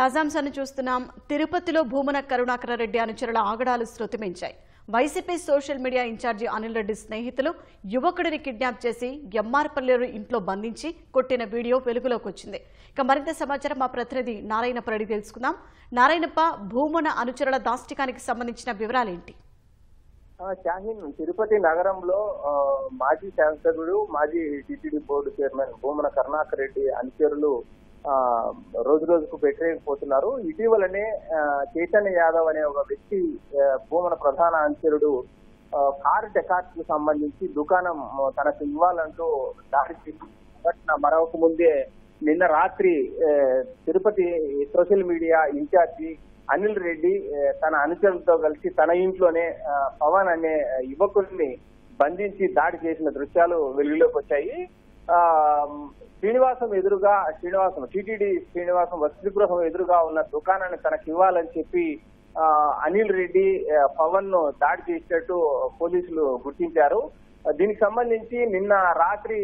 తాజాంశాన్ని చూస్తున్నాం. తిరుపతిలో భూమన కరుణాకర రెడ్డి అనుచరుల ఆగడాలు శృతిమించాయి. YCP social media incharge Anil Reddy స్నేహితులు యువకుడిని కిడ్నాప్ చేసి ఎమ్మార్పల్లి ఇంట్లో బంధించి కొట్టిన వీడియో వెలుగులోకి వచ్చింది. ఇక మరింత సమాచారం మా ప్రతినిధి నారాయణప్ప రెడ్డి తెలుసుకుందాం. నారాయణప్ప, భూమన అనుచరుల దాష్టికానికి సంబంధించిన వివరాలేంటి? షాహీన్, తిరుపతి నగరంలో మాజీ శాసకుడు, మాజీ TTD board chairman Bhumana Karunakar Reddy అనుచరులు రోజు రోజుకు వ్యతిరేకపోతున్నారు. ఇటీవలనే చైతన్య యాదవ్ అనే ఒక వ్యక్తి భూమన ప్రధాన అనుచరుడు కారు డెకాట్కు సంబంధించి దుకాణం తనకు ఇవ్వాలంటూ దాడి చేసి మరొక ముందే నిన్న రాత్రి Tirupati social media incharge Anil Reddy తన అనుచరులతో కలిసి తన ఇంట్లోనే పవన్ అనే యువకుడిని బంధించి దాడి చేసిన దృశ్యాలు వెలుగులోకి వచ్చాయి. టీటీడీ శ్రీనివాసం వసతి గృహం ఎదురుగా ఉన్న దుకాణాన్ని తనకు ఇవ్వాలని చెప్పి అనిల్ రెడ్డి పవన్ ను దాడి చేసినట్టు పోలీసులు గుర్తించారు. దీనికి సంబంధించి నిన్న రాత్రి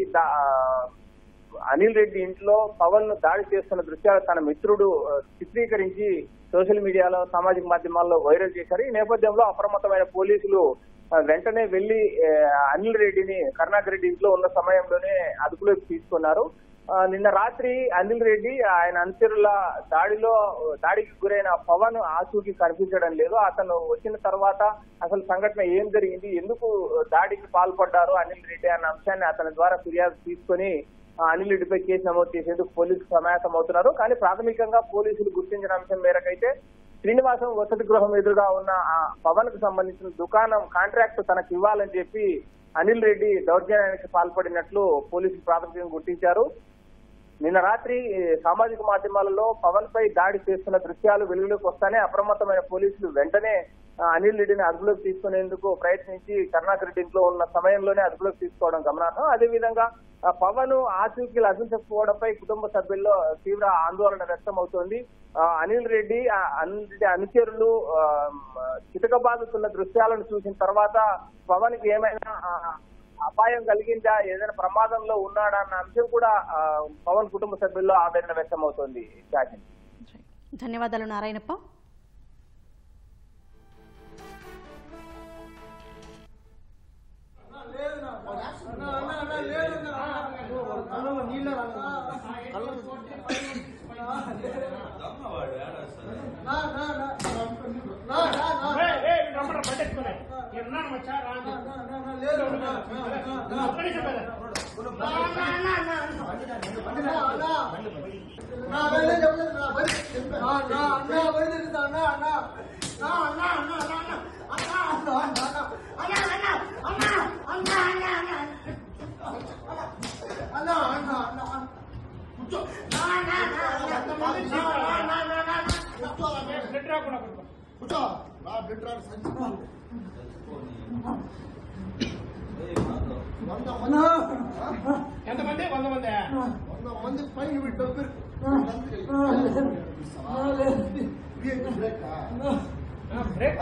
అనిల్ రెడ్డి ఇంట్లో పవన్ ను దాడి చేస్తున్న దృశ్యాలు తన మిత్రుడు చిత్రీకరించి సోషల్ మీడియాలో, సామాజిక మాధ్యమాల్లో వైరల్ చేశారు. ఈ నేపథ్యంలో అప్రమత్తమైన పోలీసులు వెంటనే వెళ్లి అనిల్ రెడ్డిని కరుణాకర్ రెడ్డి ఇంట్లో ఉన్న సమయంలోనే అదుపులోకి తీసుకున్నారు. నిన్న రాత్రి అనిల్ రెడ్డి ఆయన అనుచరుల దాడికి గురైన పవన్ ఆచూకీ కనిపించడం లేదు. అతను వచ్చిన తర్వాత అసలు సంఘటన ఏం జరిగింది, ఎందుకు దాడికి పాల్పడ్డారు అనిల్ రెడ్డి అన్న అంశాన్ని అతని ద్వారా ఫిర్యాదు తీసుకుని అనిల్ రెడ్డిపై కేసు నమోదు చేసేందుకు పోలీసులు సమాయత్తం అవుతున్నారు. కానీ ప్రాథమికంగా పోలీసులు గుర్తించిన అంశం మేరకైతే శ్రీనివాసం వసతి గృహం ఎదురుగా ఉన్న పవన్ కు సంబంధించిన దుకాణం కాంట్రాక్ట్ తనకు ఇవ్వాలని చెప్పి అనిల్ రెడ్డి దౌర్జన్యానికి పాల్పడినట్లు పోలీసులు ప్రాథమికంగా గుర్తించారు. నిన్న రాత్రి సామాజిక మాధ్యమాలలో పవన్ పై దాడి చేస్తున్న దృశ్యాలు వెలుగులోకి వస్తానే అప్రమత్తమైన పోలీసులు వెంటనే అనిల్ రెడ్డిని అదుపులోకి తీసుకునేందుకు ప్రయత్నించి కరుణాకర్ రెడ్డి ఇంట్లో ఉన్న సమయంలోనే అదుపులోకి తీసుకోవడం గమనార్హం. అదేవిధంగా పవన్ ఆచూకీలు లభించకపోవడంపై కుటుంబ సభ్యుల్లో తీవ్ర ఆందోళన వ్యక్తమవుతోంది. అనిల్ రెడ్డి అనుచరులు చితకబాదుతున్న దృశ్యాలను చూసిన తర్వాత పవన్ కి ఏమైనా అపాయం కలిగిందా, ఏదైనా ప్రమాదంలో ఉన్నాడా అన్న అంశం కూడా పవన్ కుటుంబ సభ్యుల్లో ఆవేదన వ్యక్తమవుతోంది. ధన్యవాదాలు నారాయణప్ప. ఎంతమంది? 100 మంది పైన బ్రేక్